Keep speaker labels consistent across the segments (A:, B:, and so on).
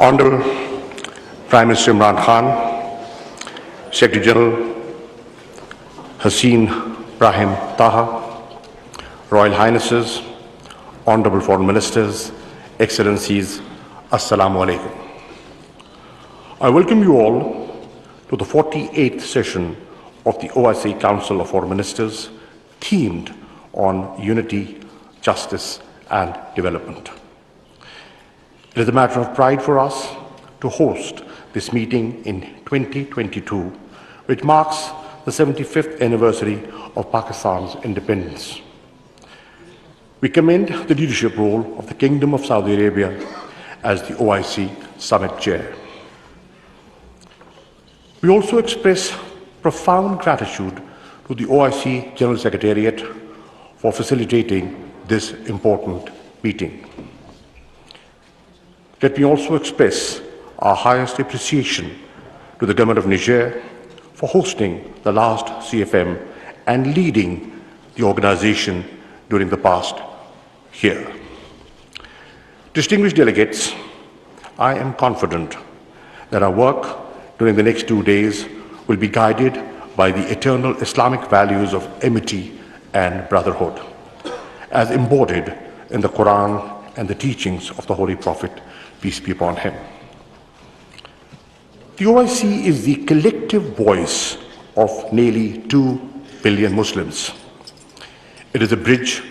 A: Honorable Prime Minister Imran Khan, Secretary General Haseen Brahim Taha, Royal Highnesses, Honorable Foreign Ministers, Excellencies, Assalamu Alaikum. I welcome you all to the 48th session of the OIC Council of Foreign Ministers, themed on unity, justice, and development. It is a matter of pride for us to host this meeting in 2022, which marks the 75th anniversary of Pakistan's independence. We commend the leadership role of the Kingdom of Saudi Arabia as the OIC Summit Chair. We also express profound gratitude to the OIC General Secretariat for facilitating this important meeting. Let me also express our highest appreciation to the Government of Niger for hosting the last CFM and leading the organization during the past year. Distinguished delegates, I am confident that our work during the next 2 days will be guided by the eternal Islamic values of amity and brotherhood, as embodied in the Quran and the teachings of the Holy Prophet, peace be upon him. The OIC is the collective voice of nearly 2 billion Muslims. It is a bridge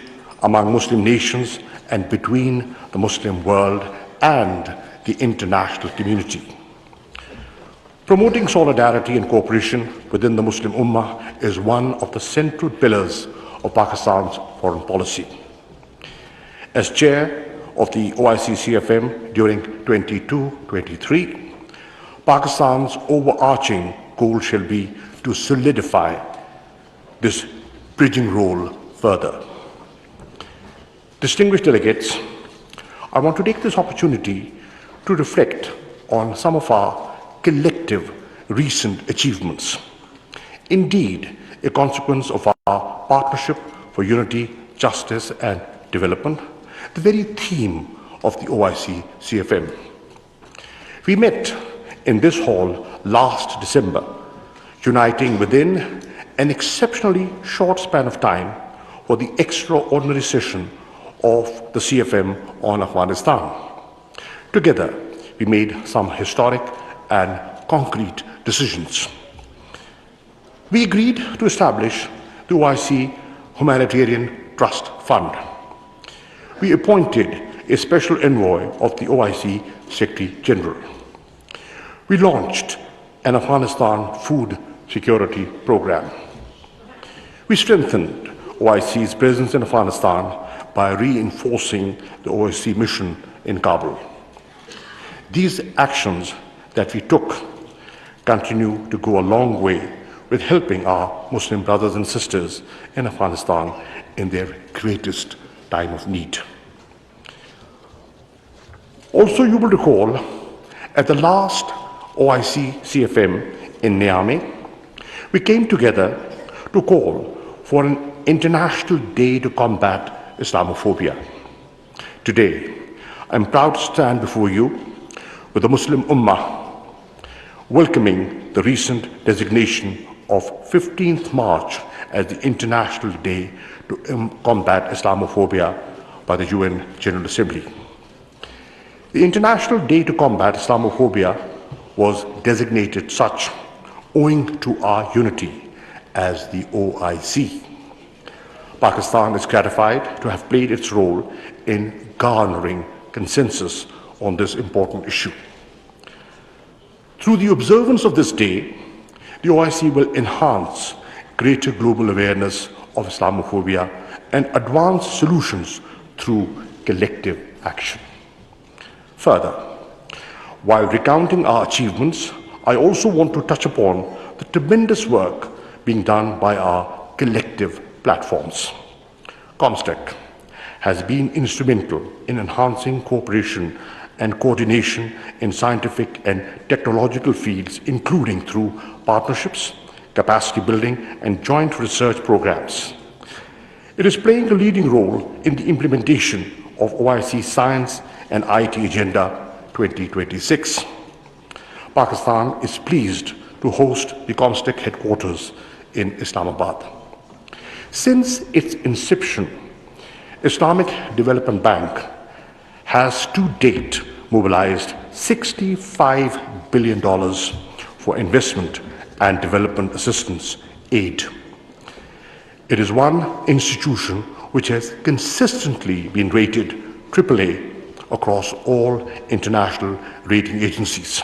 A: among Muslim nations and between the Muslim world and the international community. Promoting solidarity and cooperation within the Muslim Ummah is one of the central pillars of Pakistan's foreign policy. As chair of the OIC CFM during 22-23, Pakistan's overarching goal shall be to solidify this bridging role further. Distinguished delegates, I want to take this opportunity to reflect on some of our collective recent achievements. Indeed, a consequence of our partnership for unity, justice, and development, the very theme of the OIC CFM. We met in this hall last December, uniting within an exceptionally short span of time for the extraordinary session of the CFM on Afghanistan. Together, we made some historic and concrete decisions. We agreed to establish the OIC Humanitarian Trust Fund. We appointed a special envoy of the OIC Secretary General. We launched an Afghanistan food security program. We strengthened OIC's presence in Afghanistan by reinforcing the OIC mission in Kabul. These actions that we took continue to go a long way with helping our Muslim brothers and sisters in Afghanistan in their greatest time of need. Also, you will recall, at the last OIC CFM in Niamey, we came together to call for an International Day to combat Islamophobia. Today, I'm proud to stand before you with the Muslim Ummah, welcoming the recent designation of 15th March as the International Day to combat Islamophobia by the UN General Assembly. The International Day to combat Islamophobia was designated such owing to our unity as the OIC. Pakistan is gratified to have played its role in garnering consensus on this important issue. Through the observance of this day, the OIC will enhance greater global awareness of Islamophobia and advance solutions through collective action. Further, while recounting our achievements, I also want to touch upon the tremendous work being done by our collective platforms. ComStec has been instrumental in enhancing cooperation and coordination in scientific and technological fields, including through partnerships, capacity building, and joint research programs. It is playing a leading role in the implementation of OIC's Science and IT Agenda 2026. Pakistan is pleased to host the COMSTEC headquarters in Islamabad. Since its inception, Islamic Development Bank has to date mobilized $65 billion for investment and development assistance aid. It is one institution which has consistently been rated AAA across all international rating agencies.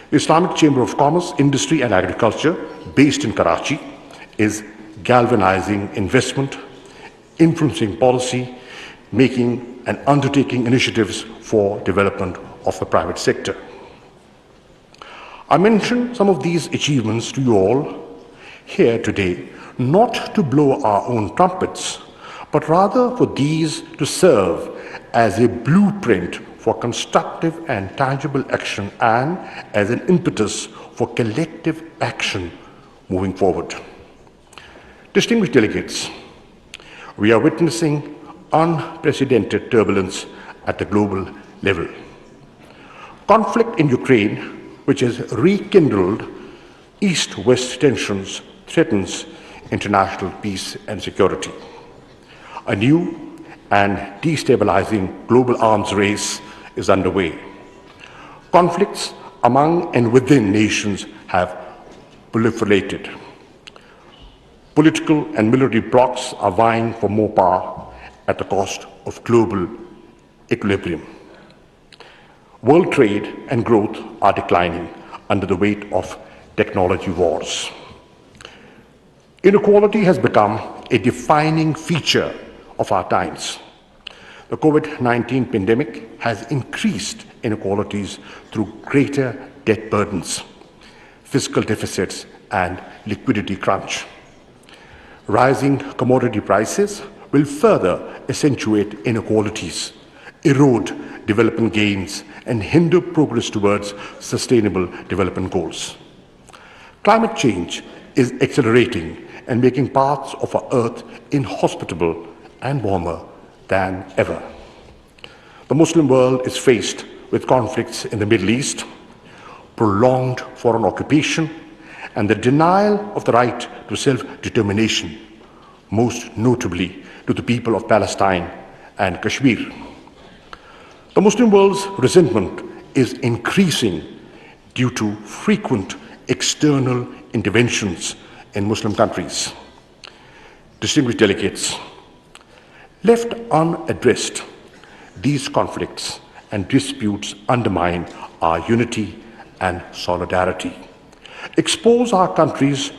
A: The Islamic Chamber of Commerce, Industry and Agriculture, based in Karachi, is galvanizing investment, influencing policy, making and undertaking initiatives for development of the private sector. I mention some of these achievements to you all here today, not to blow our own trumpets, but rather for these to serve as a blueprint for constructive and tangible action and as an impetus for collective action moving forward. Distinguished delegates, we are witnessing unprecedented turbulence at the global level. Conflict in Ukraine, which has rekindled East-West tensions, threatens international peace and security. A new and destabilizing global arms race is underway. Conflicts among and within nations have proliferated. Political and military blocs are vying for more power at the cost of global equilibrium. World trade and growth are declining under the weight of technology wars. Inequality has become a defining feature of our times. The COVID-19 pandemic has increased inequalities through greater debt burdens, fiscal deficits, and liquidity crunch. Rising commodity prices will further accentuate inequalities, erode development gains, and hinder progress towards sustainable development goals. Climate change is accelerating and making parts of our Earth inhospitable and warmer than ever. The Muslim world is faced with conflicts in the Middle East, prolonged foreign occupation, and the denial of the right to self-determination, most notably to the people of Palestine and Kashmir. The Muslim world's resentment is increasing due to frequent external interventions in Muslim countries. Distinguished delegates, left unaddressed, these conflicts and disputes undermine our unity and solidarity, expose our countries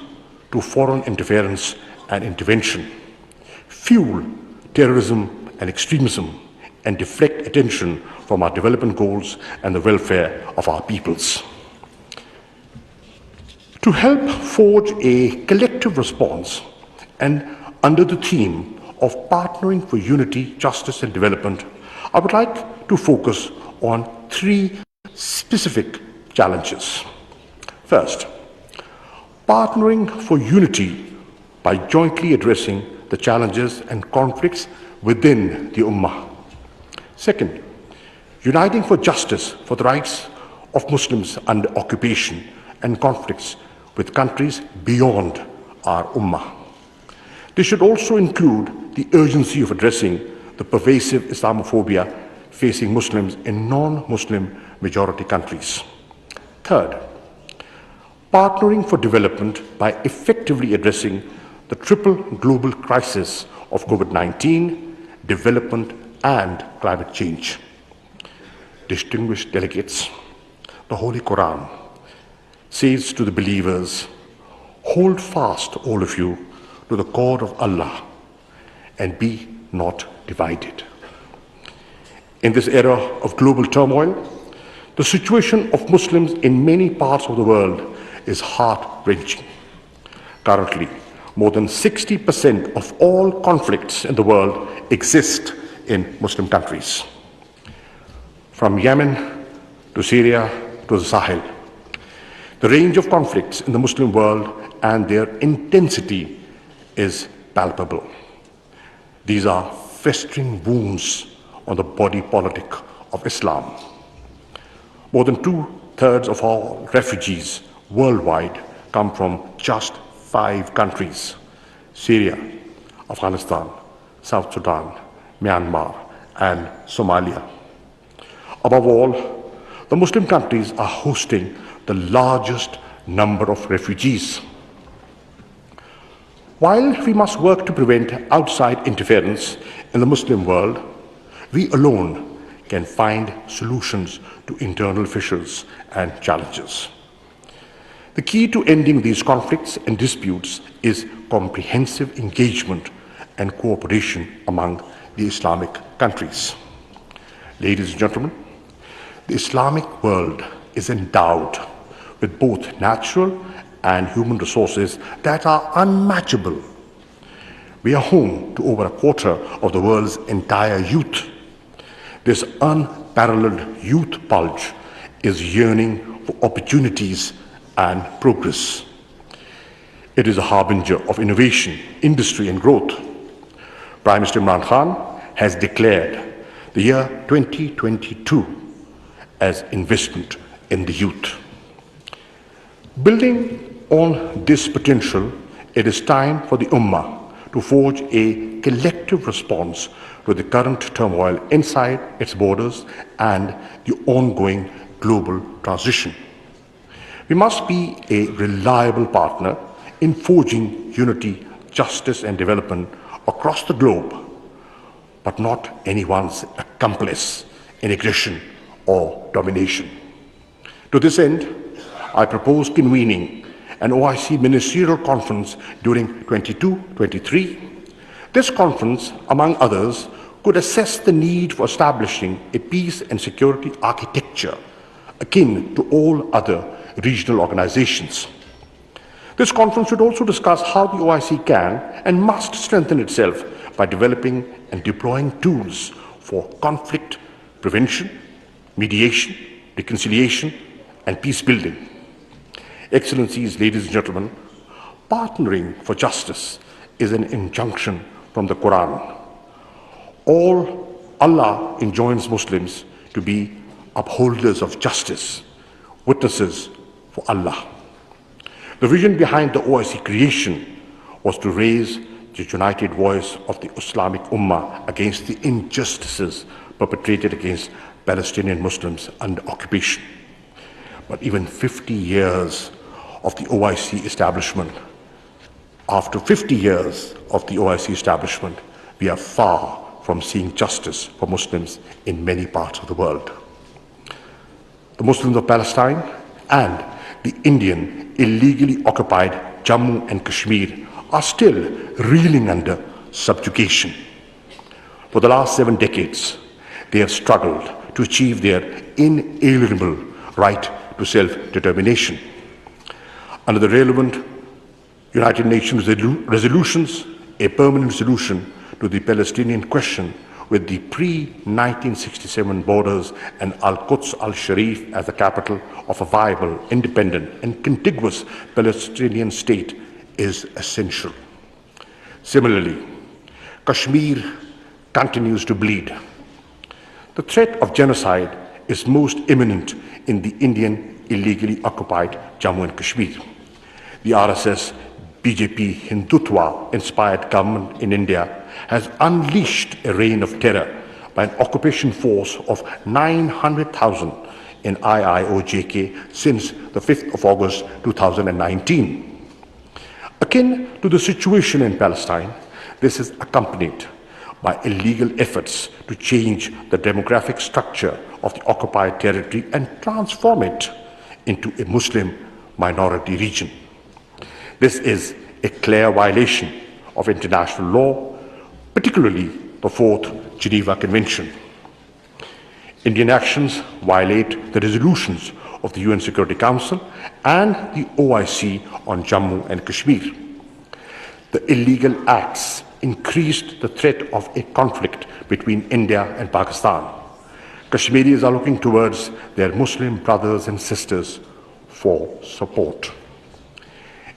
A: to foreign interference and intervention, fuel terrorism and extremism, and deflect attention from our development goals and the welfare of our peoples. To help forge a collective response and under the theme of partnering for unity, justice, and development, I would like to focus on three specific challenges. First, partnering for unity by jointly addressing the challenges and conflicts within the Ummah. Second, uniting for justice for the rights of Muslims under occupation and conflicts with countries beyond our Ummah. This should also include the urgency of addressing the pervasive Islamophobia facing Muslims in non-Muslim majority countries. Third, partnering for development by effectively addressing the triple global crisis of COVID-19, development, and climate change. Distinguished delegates, the Holy Quran says to the believers, "Hold fast, all of you, to the cord of Allah and be not divided." In this era of global turmoil, the situation of Muslims in many parts of the world is heart-wrenching. Currently, more than 60% of all conflicts in the world exist in Muslim countries. From Yemen to Syria to the Sahel, the range of conflicts in the Muslim world and their intensity is palpable. These are festering wounds on the body politic of Islam. More than two-thirds of all refugees worldwide come from just 5 countries: Syria, Afghanistan, South Sudan, Myanmar, and Somalia. Above all, the Muslim countries are hosting the largest number of refugees. While we must work to prevent outside interference in the Muslim world, we alone can find solutions to internal fissures and challenges. The key to ending these conflicts and disputes is comprehensive engagement and cooperation among the Islamic countries. Ladies and gentlemen, the Islamic world is endowed with both natural and human resources that are unmatchable. We are home to over a quarter of the world's entire youth. This unparalleled youth bulge is yearning for opportunities and progress. It is a harbinger of innovation, industry, and growth. Prime Minister Imran Khan has declared the year 2022 as investment in the youth. Building on this potential, it is time for the Ummah to forge a collective response to the current turmoil inside its borders and the ongoing global transition. We must be a reliable partner in forging unity, justice, and development across the globe, but not anyone's accomplice in aggression or domination. To this end, I propose convening an OIC ministerial conference during 22-23. This conference, among others, could assess the need for establishing a peace and security architecture akin to all other regional organizations. This conference should also discuss how the OIC can and must strengthen itself by developing and deploying tools for conflict prevention, mediation, reconciliation, and peace building. Excellencies, ladies and gentlemen, partnering for justice is an injunction from the Quran. Allah enjoins Muslims to be upholders of justice, witnesses for Allah. The vision behind the OIC creation was to raise the united voice of the Islamic Ummah against the injustices perpetrated against Palestinian Muslims under occupation. But even 50 years of the OIC establishment, after 50 years of the OIC establishment, we are far from seeing justice for Muslims in many parts of the world. The Muslims of Palestine and the Indian illegally occupied Jammu and Kashmir are still reeling under subjugation. For the last 7 decades, they have struggled to achieve their inalienable right to self-determination. Under the relevant United Nations resolutions, a permanent solution to the Palestinian question with the pre-1967 borders and Al-Quds al-Sharif as the capital of a viable, independent, and contiguous Palestinian state is essential. Similarly, Kashmir continues to bleed. The threat of genocide is most imminent in the Indian illegally occupied Jammu and Kashmir. The RSS BJP Hindutva-inspired government in India has unleashed a reign of terror by an occupation force of 900,000 in IIOJK since the 5th of August 2019. Akin to the situation in Palestine, this is accompanied by illegal efforts to change the demographic structure of the occupied territory and transform it into a Muslim minority region. This is a clear violation of international law, particularly the Fourth Geneva Convention. Indian actions violate the resolutions of the UN Security Council and the OIC on Jammu and Kashmir. The illegal acts increased the threat of a conflict between India and Pakistan. Kashmiris are looking towards their Muslim brothers and sisters for support.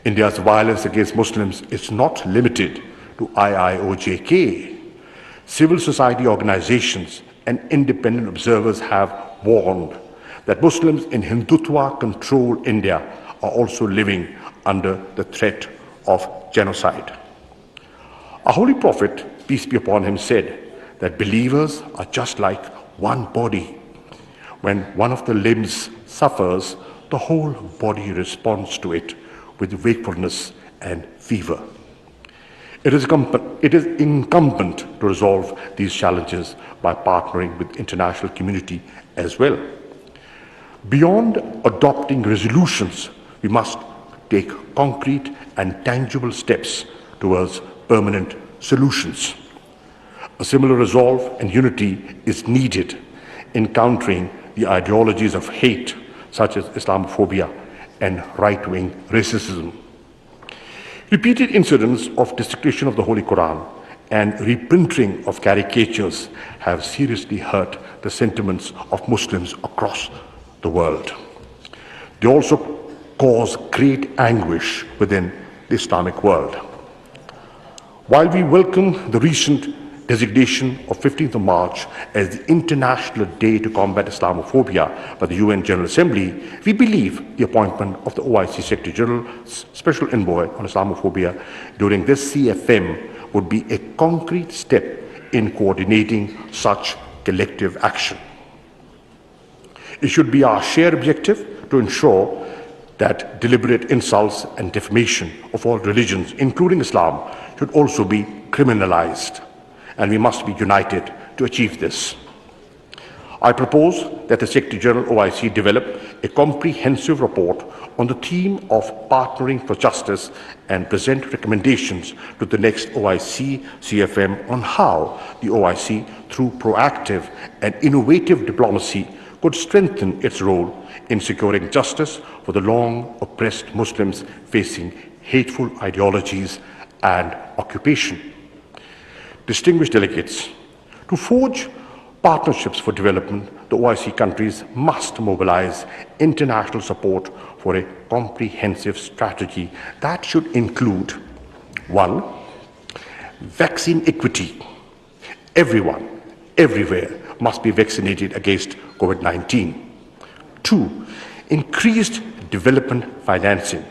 A: India's violence against Muslims is not limited to IIOJK. Civil society organizations and independent observers have warned that Muslims in Hindutva-controlled India are also living under the threat of genocide. Our Holy Prophet, peace be upon him, said that believers are just like one body. When one of the limbs suffers, the whole body responds to it with wakefulness and fever. It is incumbent to resolve these challenges by partnering with the international community as well. Beyond adopting resolutions, we must take concrete and tangible steps towards permanent solutions. A similar resolve and unity is needed in countering the ideologies of hate, such as Islamophobia and right-wing racism. Repeated incidents of desecration of the Holy Quran and reprinting of caricatures have seriously hurt the sentiments of Muslims across the world. They also cause great anguish within the Islamic world. While we welcome the recent designation of 15th of March as the International Day to Combat Islamophobia by the UN General Assembly, we believe the appointment of the OIC Secretary General's Special Envoy on Islamophobia during this CFM would be a concrete step in coordinating such collective action. It should be our shared objective to ensure that deliberate insults and defamation of all religions, including Islam, should also be criminalized, and we must be united to achieve this. I propose that the Secretary General OIC develop a comprehensive report on the theme of partnering for justice and present recommendations to the next OIC CFM on how the OIC, through proactive and innovative diplomacy, could strengthen its role in securing justice for the long oppressed Muslims facing hateful ideologies and occupation. Distinguished delegates, to forge partnerships for development, the OIC countries must mobilize international support for a comprehensive strategy that should include: 1. Vaccine equity. Everyone, everywhere, must be vaccinated against COVID-19. 2. Increased development financing.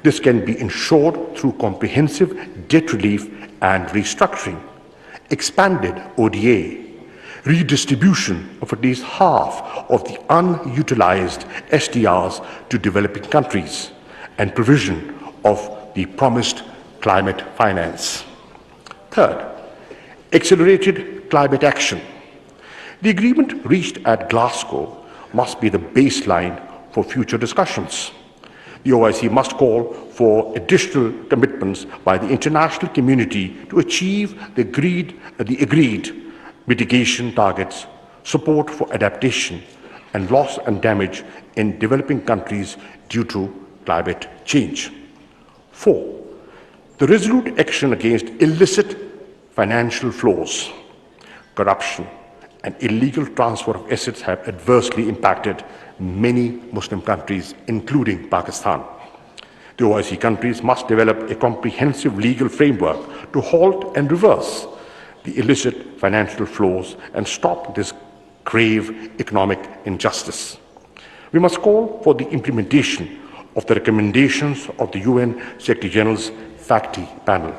A: This can be ensured through comprehensive debt relief and restructuring, expanded ODA, redistribution of at least half of the unutilized SDRs to developing countries, and provision of the promised climate finance. 3rd, accelerated climate action. The agreement reached at Glasgow must be the baseline for future discussions. The OIC must call for additional commitments by the international community to achieve the agreed mitigation targets, support for adaptation and loss and damage in developing countries due to climate change. 4. The resolute action against illicit financial flows, corruption, and illegal transfer of assets have adversely impacted many Muslim countries, including Pakistan. The OIC countries must develop a comprehensive legal framework to halt and reverse the illicit financial flows and stop this grave economic injustice. We must call for the implementation of the recommendations of the UN Secretary General's FACTI panel.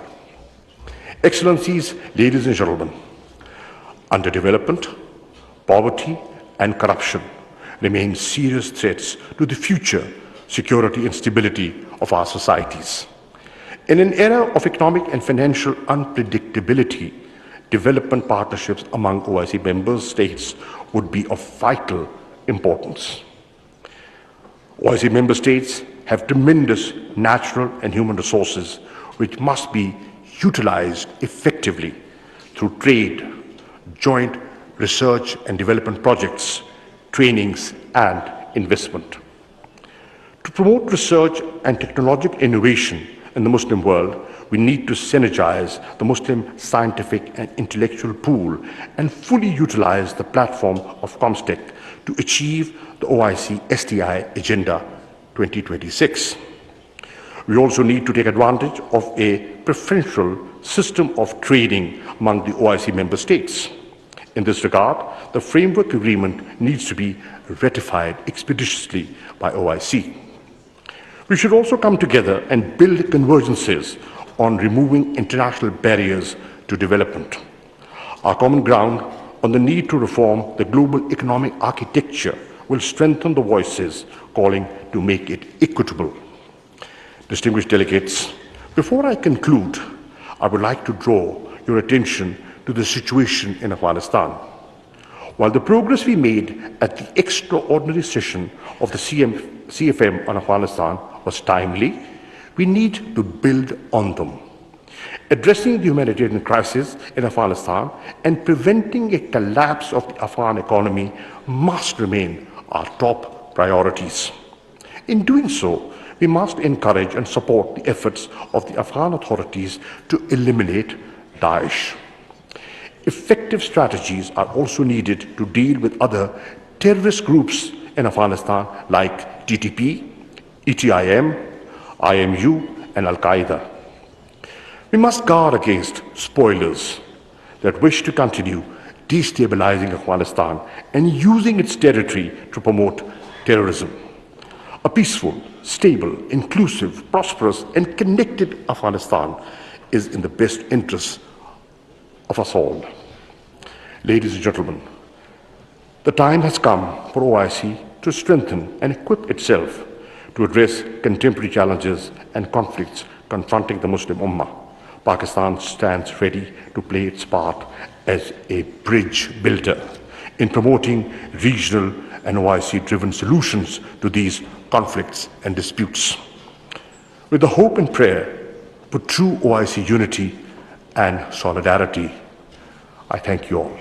A: Excellencies, ladies and gentlemen, underdevelopment, poverty, and corruption remain serious threats to the future security and stability of our societies. In an era of economic and financial unpredictability, development partnerships among OIC member states would be of vital importance. OIC member states have tremendous natural and human resources which must be utilized effectively through trade, joint research and development projects, trainings, and investment. To promote research and technological innovation in the Muslim world, we need to synergize the Muslim scientific and intellectual pool and fully utilize the platform of COMSTEC to achieve the OIC STI Agenda 2026. We also need to take advantage of a preferential system of trading among the OIC member states. In this regard, the framework agreement needs to be ratified expeditiously by OIC. We should also come together and build convergences on removing international barriers to development. Our common ground on the need to reform the global economic architecture will strengthen the voices calling to make it equitable. Distinguished delegates, before I conclude, I would like to draw your attention to the situation in Afghanistan. While the progress we made at the extraordinary session of the CFM on Afghanistan was timely, we need to build on them. Addressing the humanitarian crisis in Afghanistan and preventing a collapse of the Afghan economy must remain our top priorities. In doing so, we must encourage and support the efforts of the Afghan authorities to eliminate Daesh. Effective strategies are also needed to deal with other terrorist groups in Afghanistan like TTP, ETIM, IMU, and Al-Qaeda. We must guard against spoilers that wish to continue destabilizing Afghanistan and using its territory to promote terrorism. A peaceful, stable, inclusive, prosperous, and connected Afghanistan is in the best interests of us all. Ladies and gentlemen, the time has come for OIC to strengthen and equip itself to address contemporary challenges and conflicts confronting the Muslim Ummah. Pakistan stands ready to play its part as a bridge builder in promoting regional and OIC-driven solutions to these conflicts and disputes. With the hope and prayer for true OIC unity and solidarity, I thank you all.